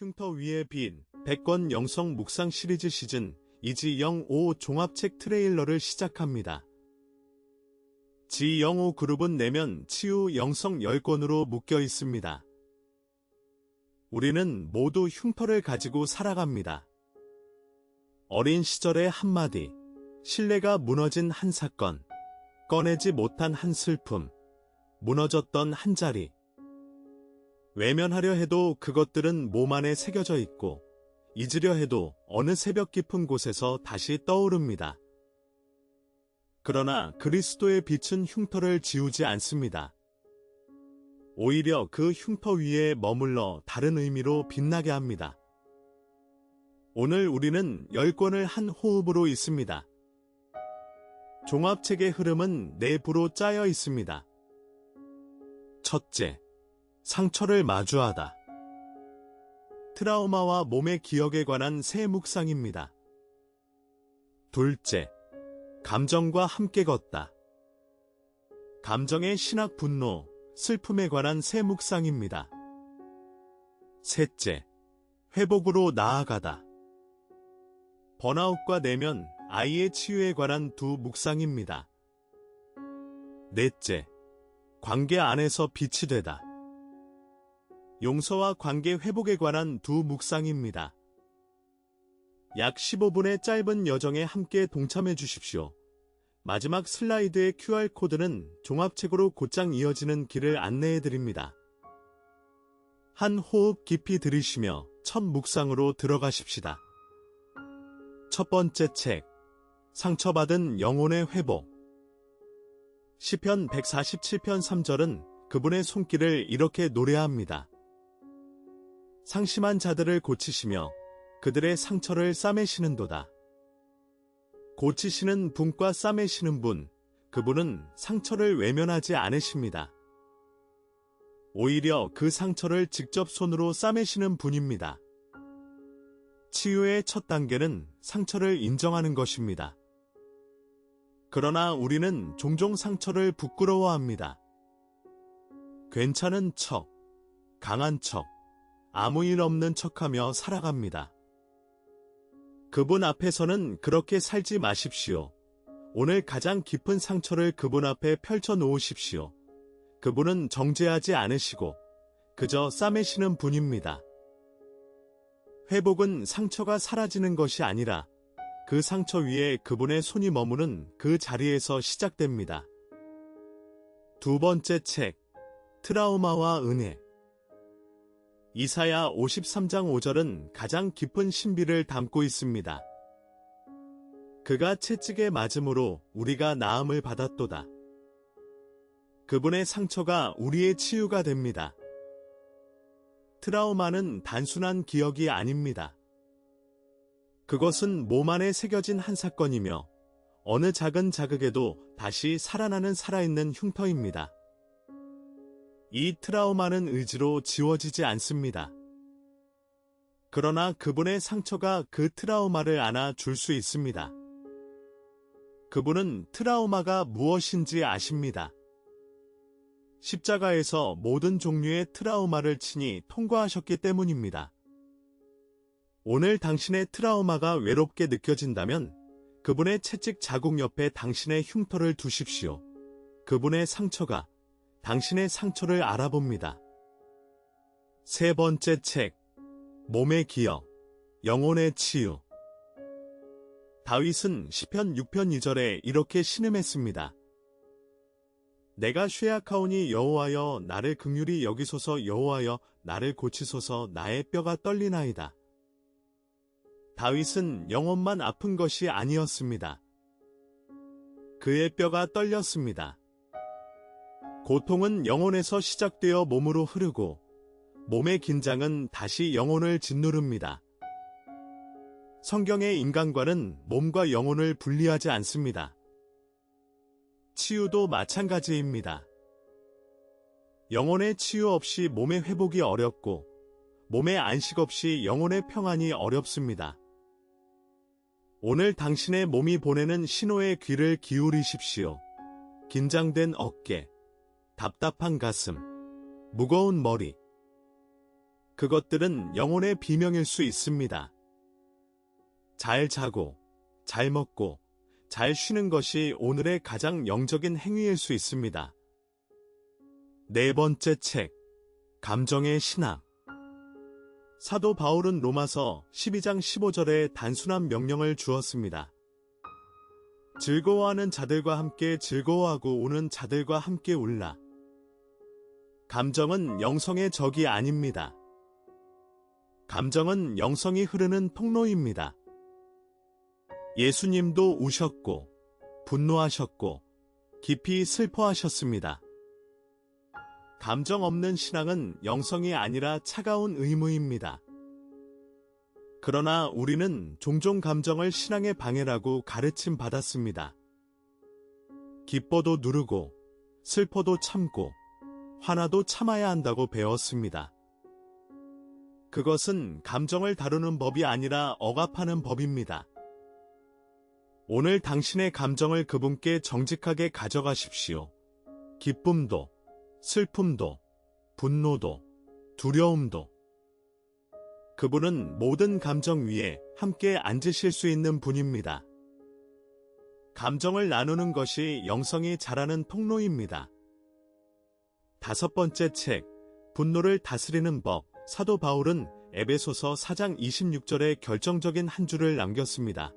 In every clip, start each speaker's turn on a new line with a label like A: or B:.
A: 흉터 위에 빈 100권 영성 묵상 시리즈 시즌 이지05 종합책 트레일러를 시작합니다. 지05 그룹은 내면 치유 영성 10권으로 묶여 있습니다. 우리는 모두 흉터를 가지고 살아갑니다. 어린 시절의 한마디, 신뢰가 무너진 한 사건, 꺼내지 못한 한 슬픔, 무너졌던 한 자리. 외면하려 해도 그것들은 몸 안에 새겨져 있고, 잊으려 해도 어느 새벽 깊은 곳에서 다시 떠오릅니다. 그러나 그리스도의 빛은 흉터를 지우지 않습니다. 오히려 그 흉터 위에 머물러 다른 의미로 빛나게 합니다. 오늘 우리는 10권을 한 호흡으로 읽습니다. 종합책의 흐름은 4부로 짜여 있습니다. 첫째, 상처를 마주하다. 트라우마와 몸의 기억에 관한 새 묵상입니다. 둘째, 감정과 함께 걷다. 감정의 신학 분노, 슬픔에 관한 새 묵상입니다. 셋째, 회복으로 나아가다. 번아웃과 내면, 아이의 치유에 관한 두 묵상입니다. 넷째, 관계 안에서 빛이 되다. 용서와 관계 회복에 관한 두 묵상입니다. 약 15분의 짧은 여정에 함께 동참해 주십시오. 마지막 슬라이드의 QR코드는 종합책으로 곧장 이어지는 길을 안내해 드립니다. 한 호흡 깊이 들이쉬며 첫 묵상으로 들어가십시다. 첫 번째 책, 상처받은 영혼의 회복. 시편 147편 3절은 그분의 손길을 이렇게 노래합니다. 상심한 자들을 고치시며 그들의 상처를 싸매시는도다. 고치시는 분과 싸매시는 분, 그분은 상처를 외면하지 않으십니다. 오히려 그 상처를 직접 손으로 싸매시는 분입니다. 치유의 첫 단계는 상처를 인정하는 것입니다. 그러나 우리는 종종 상처를 부끄러워합니다. 괜찮은 척, 강한 척, 아무 일 없는 척하며 살아갑니다. 그분 앞에서는 그렇게 살지 마십시오. 오늘 가장 깊은 상처를 그분 앞에 펼쳐 놓으십시오. 그분은 정죄하지 않으시고 그저 싸매시는 분입니다. 회복은 상처가 사라지는 것이 아니라 그 상처 위에 그분의 손이 머무는 그 자리에서 시작됩니다. 두 번째 책, 트라우마와 은혜. 이사야 53장 5절은 가장 깊은 신비를 담고 있습니다. 그가 채찍에 맞음으로 우리가 나음을 받았도다. 그분의 상처가 우리의 치유가 됩니다. 트라우마는 단순한 기억이 아닙니다. 그것은 몸 안에 새겨진 한 사건이며 어느 작은 자극에도 다시 살아나는 살아있는 흉터입니다. 이 트라우마는 의지로 지워지지 않습니다. 그러나 그분의 상처가 그 트라우마를 안아줄 수 있습니다. 그분은 트라우마가 무엇인지 아십니다. 십자가에서 모든 종류의 트라우마를 친히 통과하셨기 때문입니다. 오늘 당신의 트라우마가 외롭게 느껴진다면 그분의 채찍 자국 옆에 당신의 흉터를 두십시오. 그분의 상처가 당신의 상처를 알아봅니다. 세 번째 책, 몸의 기억, 영혼의 치유. 다윗은 시편 6편 2절에 이렇게 신음했습니다. 내가 쇠약하오니 여호와여 나를 긍휼히 여기소서. 여호와여 나를 고치소서. 나의 뼈가 떨리나이다. 다윗은 영혼만 아픈 것이 아니었습니다. 그의 뼈가 떨렸습니다. 고통은 영혼에서 시작되어 몸으로 흐르고 몸의 긴장은 다시 영혼을 짓누릅니다. 성경의 인간과는 몸과 영혼을 분리하지 않습니다. 치유도 마찬가지입니다. 영혼의 치유 없이 몸의 회복이 어렵고 몸의 안식 없이 영혼의 평안이 어렵습니다. 오늘 당신의 몸이 보내는 신호에 귀를 기울이십시오. 긴장된 어깨, 답답한 가슴, 무거운 머리. 그것들은 영혼의 비명일 수 있습니다. 잘 자고, 잘 먹고, 잘 쉬는 것이 오늘의 가장 영적인 행위일 수 있습니다. 네 번째 책, 감정의 신앙. 사도 바울은 로마서 12장 15절에 단순한 명령을 주었습니다. 즐거워하는 자들과 함께 즐거워하고 우는 자들과 함께 울라. 감정은 영성의 적이 아닙니다. 감정은 영성이 흐르는 통로입니다. 예수님도 우셨고, 분노하셨고, 깊이 슬퍼하셨습니다. 감정 없는 신앙은 영성이 아니라 차가운 의무입니다. 그러나 우리는 종종 감정을 신앙의 방해라고 가르침 받았습니다. 기뻐도 누르고, 슬퍼도 참고, 화나도 참아야 한다고 배웠습니다. 그것은 감정을 다루는 법이 아니라 억압하는 법입니다. 오늘 당신의 감정을 그분께 정직하게 가져가십시오. 기쁨도, 슬픔도, 분노도, 두려움도. 그분은 모든 감정 위에 함께 앉으실 수 있는 분입니다. 감정을 나누는 것이 영성이 자라는 통로입니다. 다섯 번째 책, 분노를 다스리는 법. 사도 바울은 에베소서 4장 26절에 결정적인 한 줄을 남겼습니다.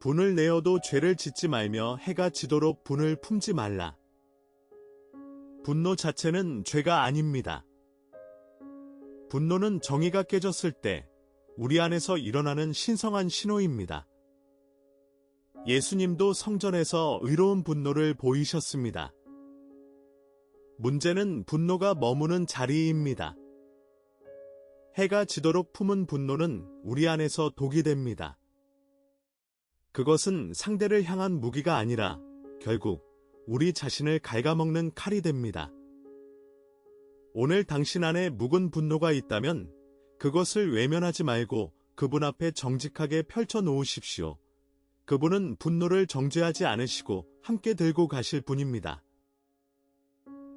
A: 분을 내어도 죄를 짓지 말며 해가 지도록 분을 품지 말라. 분노 자체는 죄가 아닙니다. 분노는 정의가 깨졌을 때 우리 안에서 일어나는 신성한 신호입니다. 예수님도 성전에서 의로운 분노를 보이셨습니다. 문제는 분노가 머무는 자리입니다. 해가 지도록 품은 분노는 우리 안에서 독이 됩니다. 그것은 상대를 향한 무기가 아니라 결국 우리 자신을 갉아먹는 칼이 됩니다. 오늘 당신 안에 묵은 분노가 있다면 그것을 외면하지 말고 그분 앞에 정직하게 펼쳐 놓으십시오. 그분은 분노를 정죄하지 않으시고 함께 들고 가실 분입니다.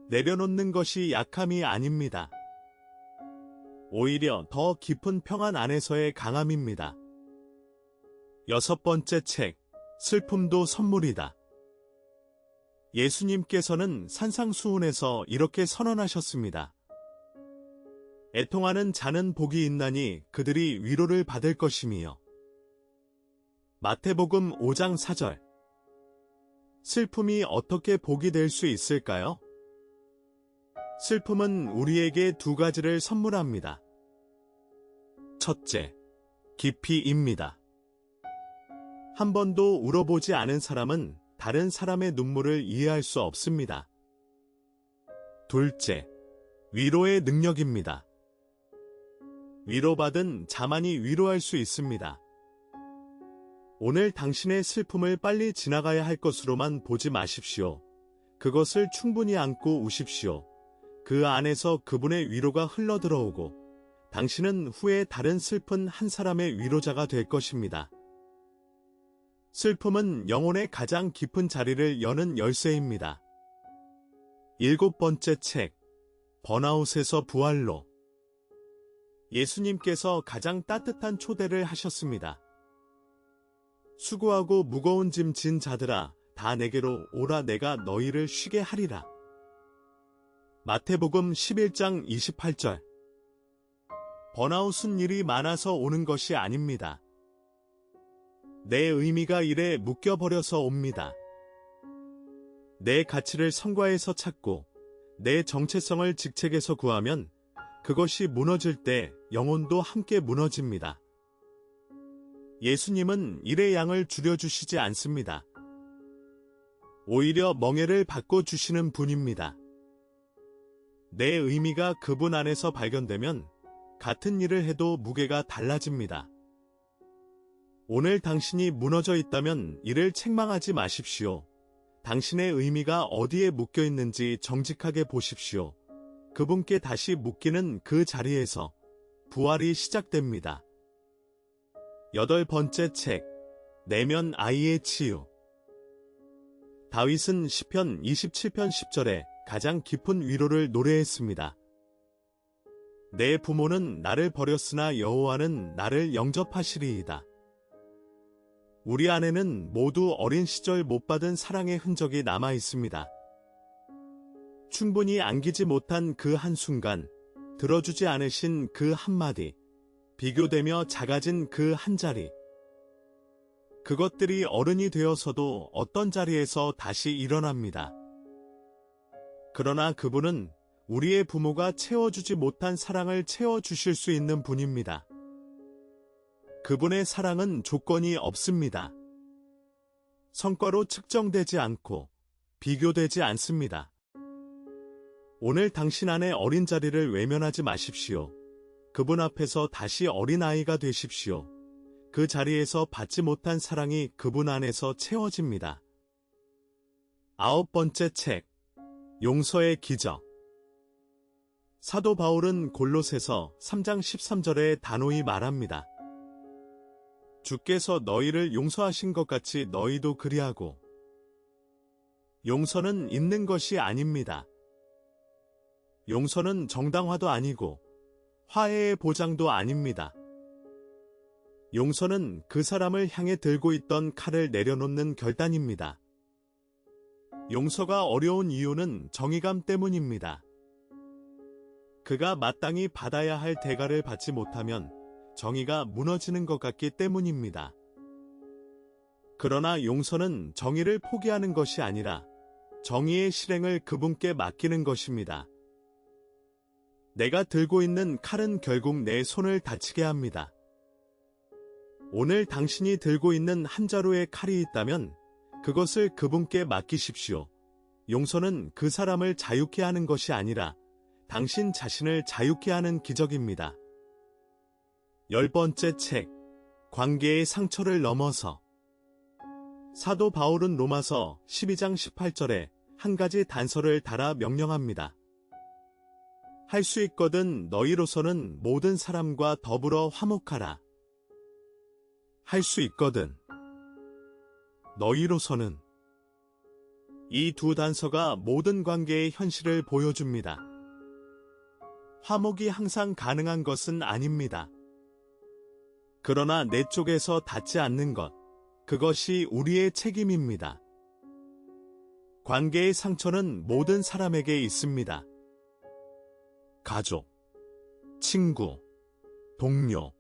A: 내려놓는 것이 약함이 아닙니다. 오히려 더 깊은 평안 안에서의 강함입니다. 여섯 번째 책, 슬픔도 선물이다. 예수님께서는 산상수훈에서 이렇게 선언하셨습니다. 애통하는 자는 복이 있나니 그들이 위로를 받을 것이며. 마태복음 5장 4절. 슬픔이 어떻게 복이 될 수 있을까요? 슬픔은 우리에게 두 가지를 선물합니다. 첫째, 깊이입니다. 한 번도 울어보지 않은 사람은 다른 사람의 눈물을 이해할 수 없습니다. 둘째, 위로의 능력입니다. 위로받은 자만이 위로할 수 있습니다. 오늘 당신의 슬픔을 빨리 지나가야 할 것으로만 보지 마십시오. 그것을 충분히 안고 우십시오. 그 안에서 그분의 위로가 흘러들어오고 당신은 후에 다른 슬픈 한 사람의 위로자가 될 것입니다. 슬픔은 영혼의 가장 깊은 자리를 여는 열쇠입니다. 일곱 번째 책, 번아웃에서 부활로. 예수님께서 가장 따뜻한 초대를 하셨습니다. 수고하고 무거운 짐 진 자들아, 다 내게로 오라, 내가 너희를 쉬게 하리라. 마태복음 11장 28절. 번아웃은 일이 많아서 오는 것이 아닙니다. 내 의미가 일에 묶여버려서 옵니다. 내 가치를 성과에서 찾고 내 정체성을 직책에서 구하면 그것이 무너질 때 영혼도 함께 무너집니다. 예수님은 일의 양을 줄여주시지 않습니다. 오히려 멍에를 바꿔주시는 분입니다. 내 의미가 그분 안에서 발견되면 같은 일을 해도 무게가 달라집니다. 오늘 당신이 무너져 있다면 이를 책망하지 마십시오. 당신의 의미가 어디에 묶여 있는지 정직하게 보십시오. 그분께 다시 묶이는 그 자리에서 부활이 시작됩니다. 여덟 번째 책, 내면 아이의 치유. 다윗은 시편 27편 10절에 가장 깊은 위로를 노래했습니다. 내 부모는 나를 버렸으나 여호와는 나를 영접하시리이다. 우리 안에는 모두 어린 시절 못 받은 사랑의 흔적이 남아 있습니다. 충분히 안기지 못한 그 한순간, 들어주지 않으신 그 한마디, 비교되며 작아진 그 한자리. 그것들이 어른이 되어서도 어떤 자리에서 다시 일어납니다. 그러나 그분은 우리의 부모가 채워주지 못한 사랑을 채워주실 수 있는 분입니다. 그분의 사랑은 조건이 없습니다. 성과로 측정되지 않고 비교되지 않습니다. 오늘 당신 안의 어린 자리를 외면하지 마십시오. 그분 앞에서 다시 어린아이가 되십시오. 그 자리에서 받지 못한 사랑이 그분 안에서 채워집니다. 9번째 책, 용서의 기적. 사도 바울은 골로새서 3장 13절에 단호히 말합니다. 주께서 너희를 용서하신 것 같이 너희도 그리하고. 용서는 있는 것이 아닙니다. 용서는 정당화도 아니고 화해의 보장도 아닙니다. 용서는 그 사람을 향해 들고 있던 칼을 내려놓는 결단입니다. 용서가 어려운 이유는 정의감 때문입니다. 그가 마땅히 받아야 할 대가를 받지 못하면 정의가 무너지는 것 같기 때문입니다. 그러나 용서는 정의를 포기하는 것이 아니라 정의의 실행을 그분께 맡기는 것입니다. 내가 들고 있는 칼은 결국 내 손을 다치게 합니다. 오늘 당신이 들고 있는 한 자루의 칼이 있다면 그것을 그분께 맡기십시오. 용서는 그 사람을 자유케 하는 것이 아니라 당신 자신을 자유케 하는 기적입니다. 10번째 책, 관계의 상처를 넘어서. 사도 바울은 로마서 12장 18절에 한 가지 단서를 달아 명령합니다. 할 수 있거든 너희로서는 모든 사람과 더불어 화목하라. 할 수 있거든 너희로서는. 이 두 단서가 모든 관계의 현실을 보여줍니다. 화목이 항상 가능한 것은 아닙니다. 그러나 내 쪽에서 닿지 않는 것, 그것이 우리의 책임입니다. 관계의 상처는 모든 사람에게 있습니다. 가족, 친구, 동료,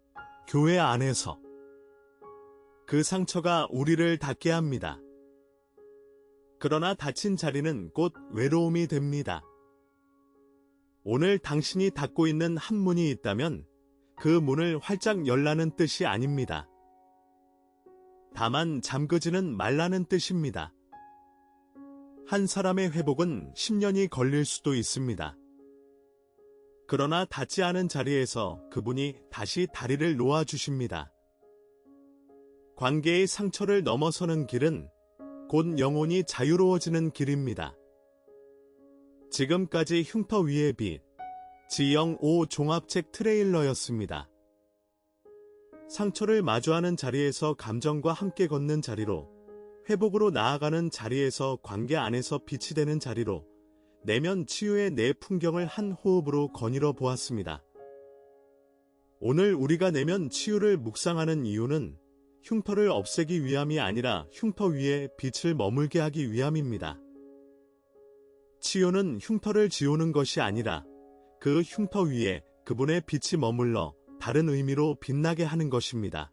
A: 교회 안에서. 그 상처가 우리를 닿게 합니다. 그러나 닫힌 자리는 곧 외로움이 됩니다. 오늘 당신이 닫고 있는 한 문이 있다면 그 문을 활짝 열라는 뜻이 아닙니다. 다만 잠그지는 말라는 뜻입니다. 한 사람의 회복은 10년이 걸릴 수도 있습니다. 그러나 닿지 않은 자리에서 그분이 다시 다리를 놓아주십니다. 관계의 상처를 넘어서는 길은 곧 영혼이 자유로워지는 길입니다. 지금까지 흉터 위의 빛, 지영 5 종합책 트레일러였습니다. 상처를 마주하는 자리에서 감정과 함께 걷는 자리로, 회복으로 나아가는 자리에서 관계 안에서 빛이 되는 자리로, 내면 치유의 내 풍경을 한 호흡으로 거닐어 보았습니다. 오늘 우리가 내면 치유를 묵상하는 이유는 흉터를 없애기 위함이 아니라 흉터 위에 빛을 머물게 하기 위함입니다. 치유는 흉터를 지우는 것이 아니라 그 흉터 위에 그분의 빛이 머물러 다른 의미로 빛나게 하는 것입니다.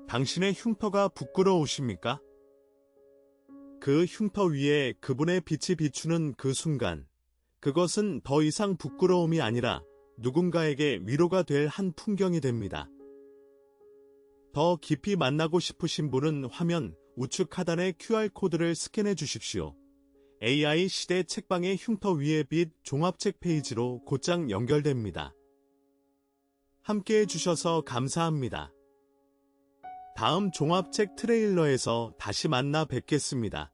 A: 당신의 흉터가 부끄러우십니까? 그 흉터 위에 그분의 빛이 비추는 그 순간, 그것은 더 이상 부끄러움이 아니라 누군가에게 위로가 될 한 풍경이 됩니다. 더 깊이 만나고 싶으신 분은 화면 우측 하단의 QR코드를 스캔해 주십시오. AI 시대 책방의 흉터 위의 빛 종합책 페이지로 곧장 연결됩니다. 함께해 주셔서 감사합니다. 다음 종합책 트레일러에서 다시 만나 뵙겠습니다.